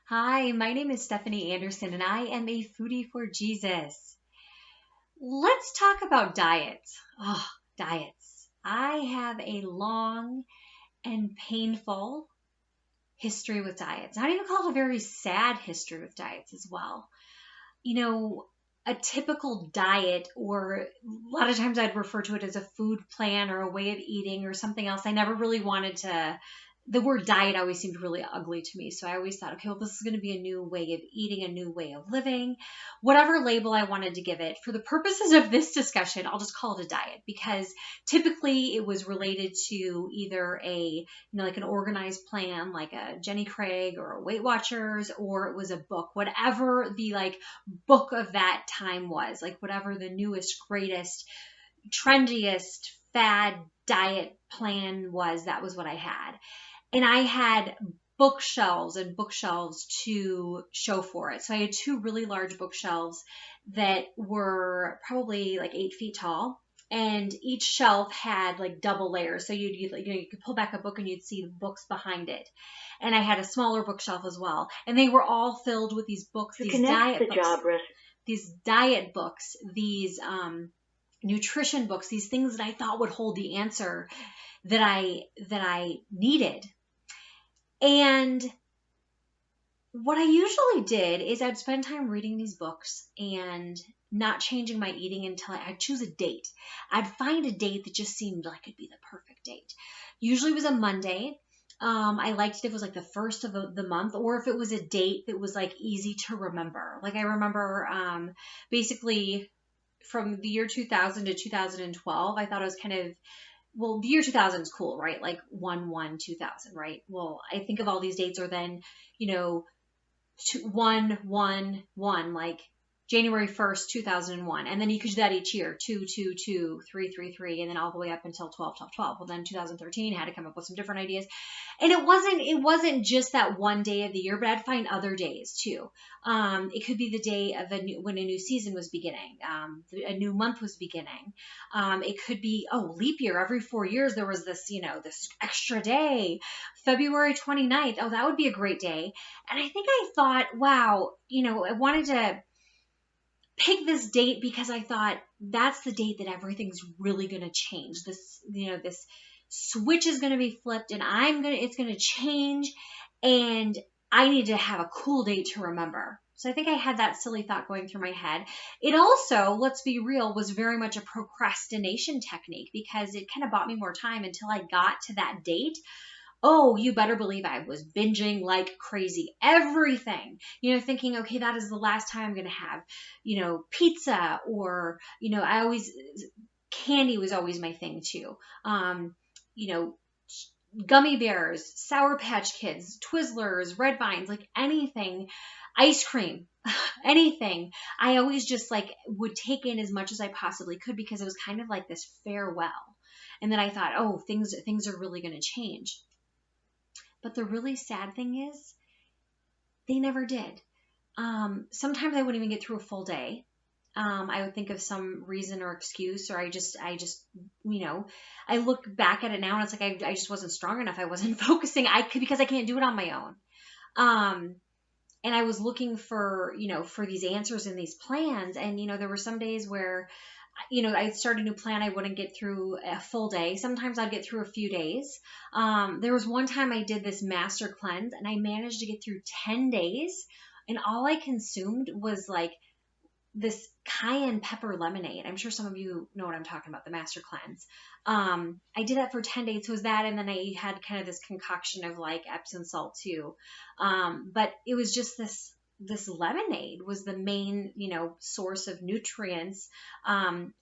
Hi, my name is Stephanie Anderson, and I am a foodie for Jesus. Let's talk about diets. Oh, diets. I have a long and painful history with diets. I'd even call it a very sad history with diets as well. You know, a typical diet, or a lot of times I'd refer to it as a food plan or a way of eating or something else. I never really wanted to. The word diet always seemed really ugly to me. So I always thought, okay, well, this is going to be a new way of eating, a new way of living, whatever label I wanted to give it. For the purposes of this discussion, I'll just call it a diet because typically it was related to either like an organized plan, like a Jenny Craig or a Weight Watchers, or it was a book, whatever the book of that time was, like whatever the newest, greatest, trendiest fad diet plan was, that was what I had. And I had bookshelves and bookshelves to show for it. So I had two really large bookshelves that were probably like 8 feet tall. And each shelf had like double layers. So you could pull back a book and you'd see the books behind it. And I had a smaller bookshelf as well. And they were all filled with these books, To these connect diet the books, job risk. these diet books, these nutrition books, these things that I thought would hold the answer that I needed. And what I usually did is I'd spend time reading these books and not changing my eating until I'd choose a date. I'd find a date that just seemed like it'd be the perfect date. Usually it was a Monday. I liked it if it was like the first of the month, or if it was a date that was like easy to remember. Like I remember basically from the year 2000 to 2012, I thought it was kind of, well, the year 2000 is cool, right? Like 1/1/2000, right? Well, I think of all these dates, or then, you know, 1/1/1, like January 1st, 2001. And then you could do that each year, 2/2/2/3/3/3, and then all the way up until 12/12/12. Well, then 2013 had to come up with some different ideas. And it wasn't just that one day of the year, but I'd find other days too. It could be the day of when a new season was beginning, a new month was beginning. It could be, leap year. Every 4 years there was this extra day, February 29th. Oh, that would be a great day. And I think I thought, wow, I wanted to pick this date because I thought that's the date that everything's really going to change. This switch is going to be flipped, and it's going to change, and I need to have a cool date to remember. So I think I had that silly thought going through my head. It also, let's be real, was very much a procrastination technique because it kind of bought me more time until I got to that date. Oh, you better believe I was binging like crazy. Everything, thinking, okay, that is the last time I'm going to have, pizza, or, candy was always my thing too. You know, Gummy bears, Sour Patch Kids, Twizzlers, Red Vines, like anything, ice cream, anything. I always just like would take in as much as I possibly could because it was kind of like this farewell. And then I thought, oh, things are really going to change. But the really sad thing is, they never did. Sometimes I wouldn't even get through a full day. I would think of some reason or excuse, or I look back at it now and it's like I just wasn't strong enough. I wasn't focusing. Because I can't do it on my own. Um, and I was looking for these answers in these plans. And, there were some days where I'd start a new plan. I wouldn't get through a full day. Sometimes I'd get through a few days. There was one time I did this master cleanse and I managed to get through 10 days. And all I consumed was like this cayenne pepper lemonade. I'm sure some of you know what I'm talking about, the master cleanse. I did that for 10 days. So it was that. And then I had kind of this concoction of like Epsom salt too. But it was just this lemonade was the main, source of nutrients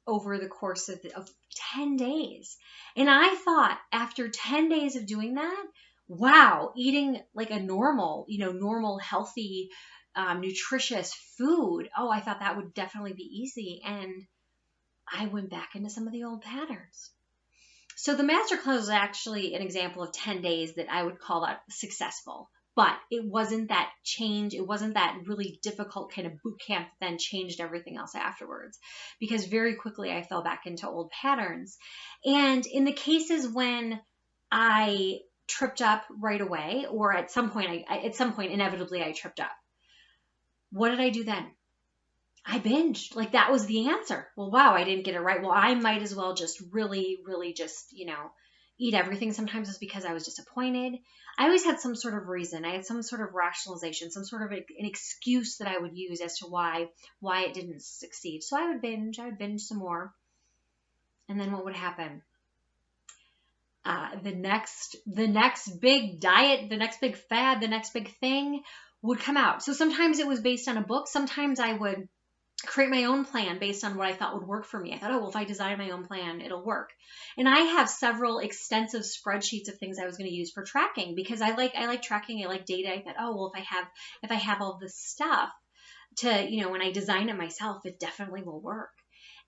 over the course of 10 days. And I thought after 10 days of doing that, wow, eating like a normal, healthy, nutritious food. Oh, I thought that would definitely be easy. And I went back into some of the old patterns. So the master cleanse was actually an example of 10 days that I would call that successful. But it wasn't that change. It wasn't that really difficult kind of boot camp that then changed everything else afterwards. Because very quickly I fell back into old patterns. And in the cases when I tripped up right away, or at some point, inevitably I tripped up. What did I do then? I binged. Like, that was the answer. Well, wow, I didn't get it right. Well, I might as well just really, really just, eat everything. Sometimes it's because I was disappointed. I always had some sort of reason. I had some sort of rationalization, some sort of an excuse that I would use as to why it didn't succeed. So I would binge some more. And then what would happen? The next big diet, the next big fad, the next big thing would come out. So sometimes it was based on a book. Sometimes I would create my own plan based on what I thought would work for me. I thought, oh, well, if I design my own plan, it'll work. And I have several extensive spreadsheets of things I was going to use for tracking, because I like tracking. I like data. I thought, oh, well, if I have all this stuff to, when I design it myself, it definitely will work.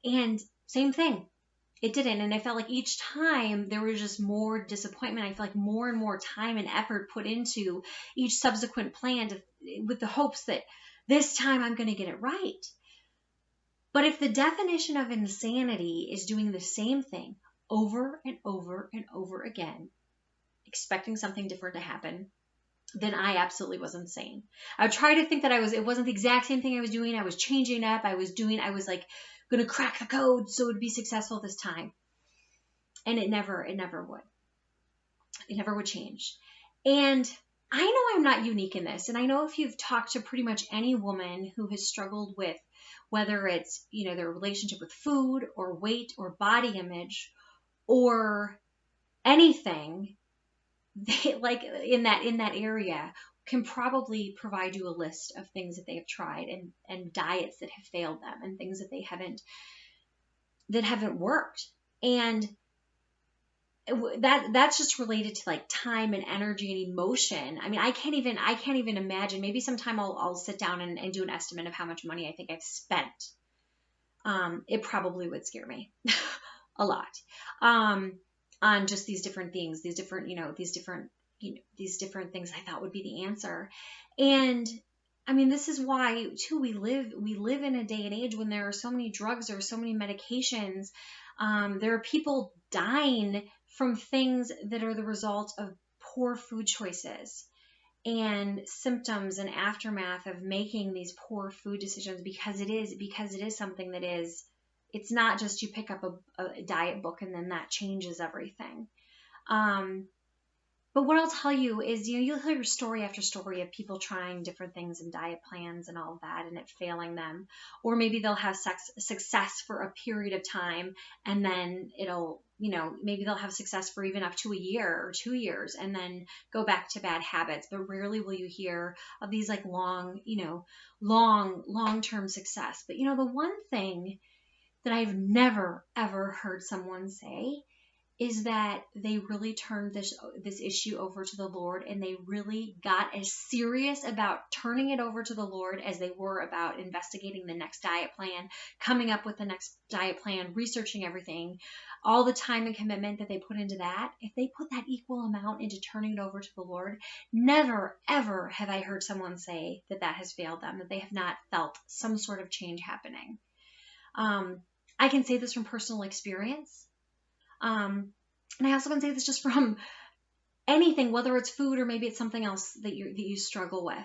And same thing. It didn't. And I felt like each time there was just more disappointment. I felt like more and more time and effort put into each subsequent plan with the hopes that this time I'm going to get it right. But if the definition of insanity is doing the same thing over and over and over again, expecting something different to happen, then I absolutely was insane. I would try to think that it wasn't the exact same thing I was doing. I was changing up. I was like going to crack the code so it would be successful this time. And it never would. It never would change. And I know I'm not unique in this. And I know if you've talked to pretty much any woman who has struggled with, whether it's, their relationship with food or weight or body image or anything, they, like in that area, can probably provide you a list of things that they have tried and diets that have failed them and things that haven't worked. And that's just related to like time and energy and emotion. I mean, I can't even imagine. Maybe sometime I'll sit down and do an estimate of how much money I think I've spent. It probably would scare me a lot, on just these different things, these different things I thought would be the answer. And I mean, this is why too, we live in a day and age when there are so many drugs, there are so many medications. There are people dying from things that are the result of poor food choices and symptoms and aftermath of making these poor food decisions, because it is something that is, it's not just you pick up a diet book and then that changes everything. But what I'll tell you is, you'll hear story after story of people trying different things and diet plans and all of that, and it failing them. Or maybe they'll have success for a period of time, and then maybe they'll have success for even up to a year or 2 years, and then go back to bad habits. But rarely will you hear of these like long-term success. But the one thing that I've never, ever heard someone say is that they really turned this issue over to the Lord, and they really got as serious about turning it over to the Lord as they were about investigating the next diet plan, coming up with the next diet plan, researching everything, all the time and commitment that they put into that. If they put that equal amount into turning it over to the Lord, never, ever have I heard someone say that has failed them, that they have not felt some sort of change happening. I can say this from personal experience. And I also can say this just from anything, whether it's food or maybe it's something else that you struggle with.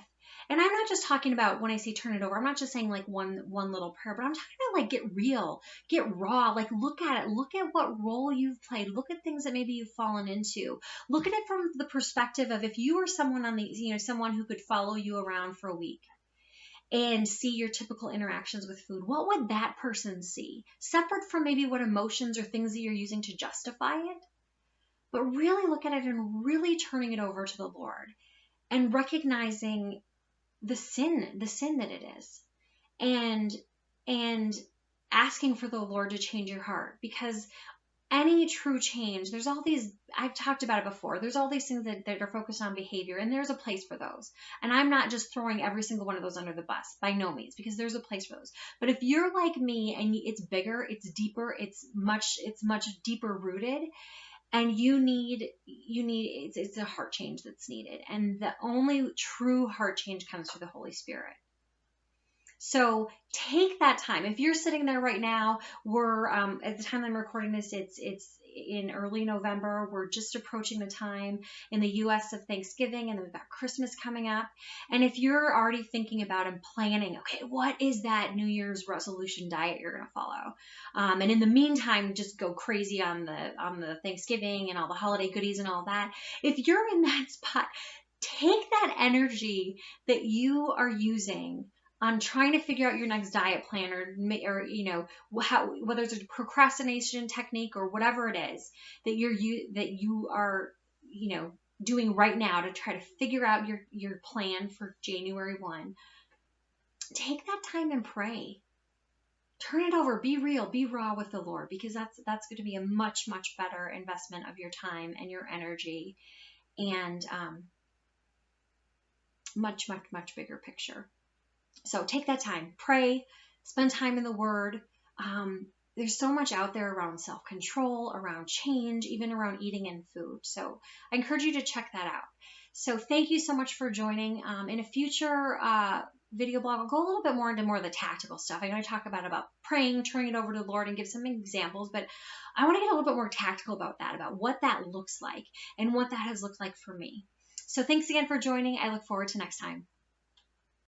And I'm not just talking about, when I say turn it over, I'm not just saying like one little prayer, but I'm talking about like get real, get raw, like look at it, look at what role you've played, look at things that maybe you've fallen into, look at it from the perspective of, if you were someone someone who could follow you around for a week and see your typical interactions with food, what would that person see? Separate from maybe what emotions or things that you're using to justify it, but really look at it and really turning it over to the Lord and recognizing the sin that it is, and asking for the Lord to change your heart. Because any true change, there's all these, I've talked about it before, there's all these things that are focused on behavior, and there's a place for those. And I'm not just throwing every single one of those under the bus, by no means, because there's a place for those. But if you're like me and it's bigger, it's deeper, it's much deeper rooted, and it's a heart change that's needed. And the only true heart change comes through the Holy Spirit. So take that time. If you're sitting there right now, we're at the time I'm recording this, it's in early November. We're just approaching the time in the US of Thanksgiving, and then we've got Christmas coming up. And if you're already thinking about and planning, okay, what is that New Year's resolution diet you're going to follow? And in the meantime, just go crazy on the Thanksgiving and all the holiday goodies and all that. If you're in that spot, take that energy that you are using on trying to figure out your next diet plan, or whether it's a procrastination technique or whatever it is that you are doing right now to try to figure out your plan for January 1. Take that time and pray. Turn it over. Be real. Be raw with the Lord, because that's going to be a much, much better investment of your time and your energy, and much, much, much bigger picture. So take that time, pray, spend time in the Word. There's so much out there around self-control, around change, even around eating and food. So I encourage you to check that out. So thank you so much for joining. In a future video blog, I'll go a little bit more into more of the tactical stuff. I'm going to talk about praying, turning it over to the Lord, and give some examples, but I want to get a little bit more tactical about that, about what that looks like and what that has looked like for me. So thanks again for joining. I look forward to next time.